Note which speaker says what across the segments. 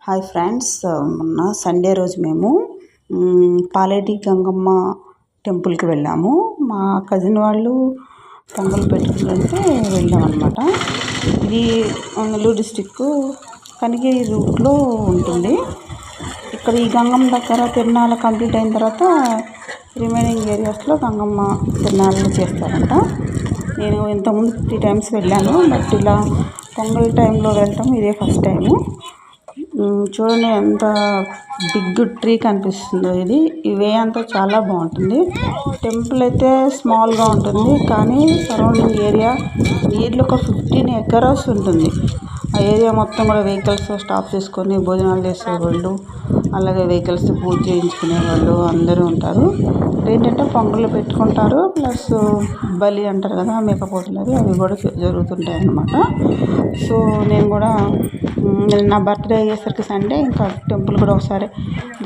Speaker 1: Hi friends, మొన్న Sunday రోజు మేము పాలేటి గంగమ్మ టెంపుల్కి వెళ్ళాము. మా కజిన్ వాళ్ళు పొంగల్ పెట్టుకుంటే వెళ్ళామన్నమాట. ఇది నెల్లూరు డిస్టిక్ కనిగిరి రూట్లో ఉంటుంది. ఇక్కడ ఈ గంగమ్మ దగ్గర తిరునాళ్ళ కంప్లీట్ అయిన తర్వాత రిమైనింగ్ ఏరియాస్లో గంగమ్మ తిరునాళ్ళు చేస్తారంట. నేను ఇంతకుముందు 50 times వెళ్ళాను, బట్ ఇలా పొంగల్ టైంలో వెళ్ళటం ఇదే ఫస్ట్ టైము. చూడండి ఎంత బిగ్ ట్రీ కనిపిస్తుందో. ఈ వే అంతా చాలా బాగుంటుంది. టెంపుల్ అయితే స్మాల్గా ఉంటుంది, కానీ సరౌండింగ్ ఏరియా నియర్లీ ఒక 15 acres ఉంటుంది. ఆ ఏరియా మొత్తం కూడా వెహికల్స్ స్టాప్ చేసుకొని భోజనాలు చేసేవాళ్ళు, అలాగే వెహికల్స్ పూజ చేయించుకునే వాళ్ళు అందరూ ఉంటారు. ఏంటంటే పొంగళ్ళు పెట్టుకుంటారు, ప్లస్ బలి అంటారు కదా, మేకపోతులు అవి కూడా జరుగుతుంటాయి అన్నమాట. సో నేను కూడా నా బర్త్డే అయ్యేసరికి సండే, ఇంకా టెంపుల్ కూడా ఒకసారి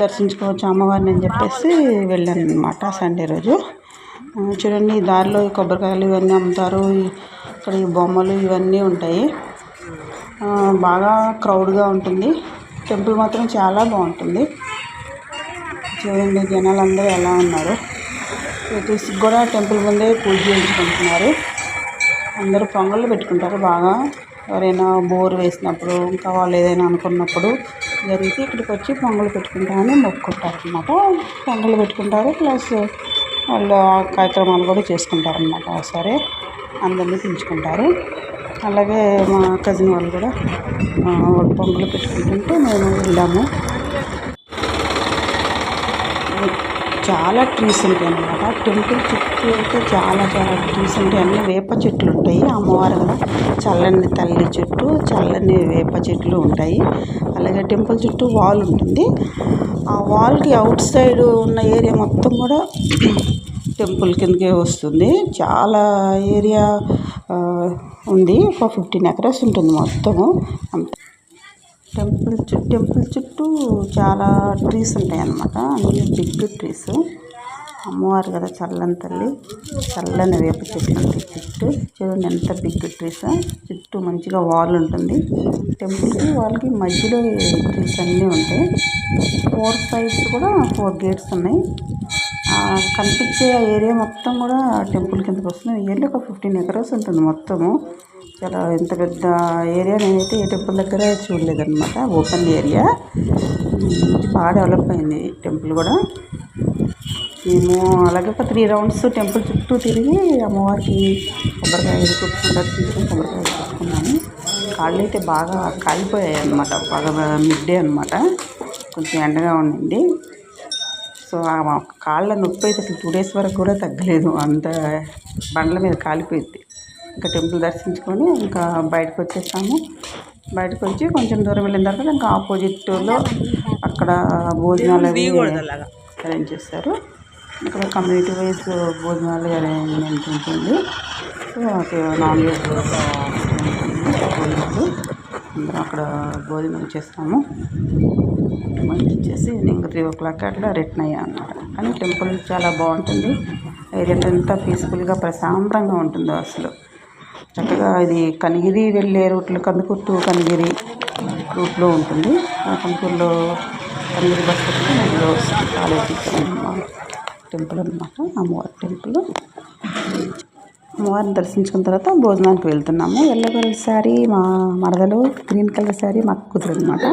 Speaker 1: దర్శించుకోవచ్చు అమ్మవారిని అని చెప్పేసి వెళ్ళాను అనమాట సండే రోజు. చూడండి, దారిలో కొబ్బరికాయలు ఇవన్నీ అమ్ముతారు. ఇక్కడ ఈ బొమ్మలు ఇవన్నీ ఉంటాయి. బాగా క్రౌడ్గా ఉంటుంది. టెంపుల్ మాత్రం చాలా బాగుంటుంది. చూడండి జనాలు అందరూ ఎలా ఉన్నారు. తీసుకు కూడా టెంపుల్ ముందే పూజ చేయించుకుంటున్నారు. అందరూ పొంగళ్ళు పెట్టుకుంటారు బాగా. ఎవరైనా బోర్ వేసినప్పుడు, ఇంకా వాళ్ళు ఏదైనా అనుకున్నప్పుడు జరిగితే ఇక్కడికి వచ్చి పొంగళ్ళు పెట్టుకుంటారని మొక్కుకుంటారు అన్నమాట. పొంగళ్ళు పెట్టుకుంటారు, ప్లస్ వాళ్ళు కార్యక్రమాలు కూడా చేసుకుంటారు అన్నమాట. ఒకసారి అందరినీ పిలుచుకుంటారు. అలాగే మా కజిన్ వాళ్ళు కూడా పొంగళ్ళు పెట్టుకుంటుంటే మేము వెళ్ళాము. చాలా ట్రీస్ ఉంటాయి అన్నమాట. టెంపుల్ చుట్టూ అయితే చాలా ట్రీస్ ఉంటాయి. అన్నీ వేప చెట్లు ఉంటాయి. అమ్మవారు కదా, చల్లని తల్లి చుట్టూ చల్లని వేప చెట్లు ఉంటాయి. అలాగే టెంపుల్ చుట్టూ వాల్ ఉంటుంది. ఆ వాల్కి అవుట్ సైడ్ ఉన్న ఏరియా మొత్తం కూడా టెంపుల్ కిందకే వస్తుంది. చాలా ఏరియా ఉంది. ఒక 15 acres ఉంటుంది మొత్తము. టెంపుల్ చుట్టూ చాలా ట్రీస్ ఉంటాయి అన్నమాట. అన్ని బిగ్ ట్రీస్. అమ్మవారు కదా చల్లని తల్లి, చల్లని వేప చెట్లు ఉంటాయి చుట్టూ. చూడండి ఎంత బిగ్ ట్రీస్. చుట్టూ మంచిగా వాల్ ఉంటుంది. టెంపుల్కి వాళ్ళకి మధ్యలో ట్రీస్ అన్నీ ఉంటాయి. 4 sides కూడా 4 gates ఉన్నాయి. కనిపించే ఏరియా మొత్తం కూడా టెంపుల్ కిందకి వస్తుంది. ఏరియా ఒక 15 acres ఉంటుంది మొత్తము. చాలా ఎంత పెద్ద ఏరియా, నేనైతే ఏ టెంపుల్ దగ్గర చూడలేదన్నమాట. ఓపెన్ ఏరియా, బాగా డెవలప్ అయింది టెంపుల్ కూడా. మేము అలాగే ఒక 3 rounds టెంపుల్ చుట్టూ తిరిగి అమ్మవారికి కొబ్బరికాయలు దర్శించుకొని కొబ్బరికాయలు తీసుకున్నాము. కాళ్ళు అయితే బాగా కాలిపోయాయి అన్నమాట. బాగా మిడ్డే అన్నమాట, కొంచెం ఎండగా ఉండింది. సో ఆ కాళ్ళ నొప్పి అయితే అసలు 2 days వరకు కూడా తగ్గలేదు. అంత బండ్ల మీద కాలిపోయింది. ఇంకా టెంపుల్ దర్శించుకొని ఇంకా బయటకు వచ్చేసాము. బయటకు వచ్చి కొంచెం దూరం వెళ్ళిన తర్వాత ఇంకా ఆపోజిట్లో అక్కడ భోజనాలు అవి అరేంజ్ చేస్తారు. ఇక్కడ కమ్యూనిటీ వైజ్ భోజనాలు అరేంజ్మెంట్ ఉంటుంది. సో నాన్ వెజ్ భోజనాలు అందరం అక్కడ భోజనం చేస్తాము. మంచి ఇచ్చేసి ఇంకా 3 o'clock అట్లా రిటర్న్ అయ్యాం అన్నమాట. కానీ టెంపుల్ చాలా బాగుంటుంది. ఏరియా అంతా పీస్ఫుల్గా ప్రశాంతంగా ఉంటుందో అసలు. చక్కగా ఇది కనిగిరి వెళ్ళే రూట్లో, కందుకూరు టు కనిగిరి రూట్లో ఉంటుంది. కందుకూరులో కనిగిరి బస్ స్టాప్లో మధ్యలో పాలేటి టెంపుల్ అన్నమాట, అమ్మవారి టెంపుల్. అమ్మవారిని దర్శించుకున్న తర్వాత భోజనానికి వెళ్తున్నాము. ఎల్లో కలర్ శారీ మా మరదలు, గ్రీన్ కలర్ శారీ మాకు కుదరదన్నమాట.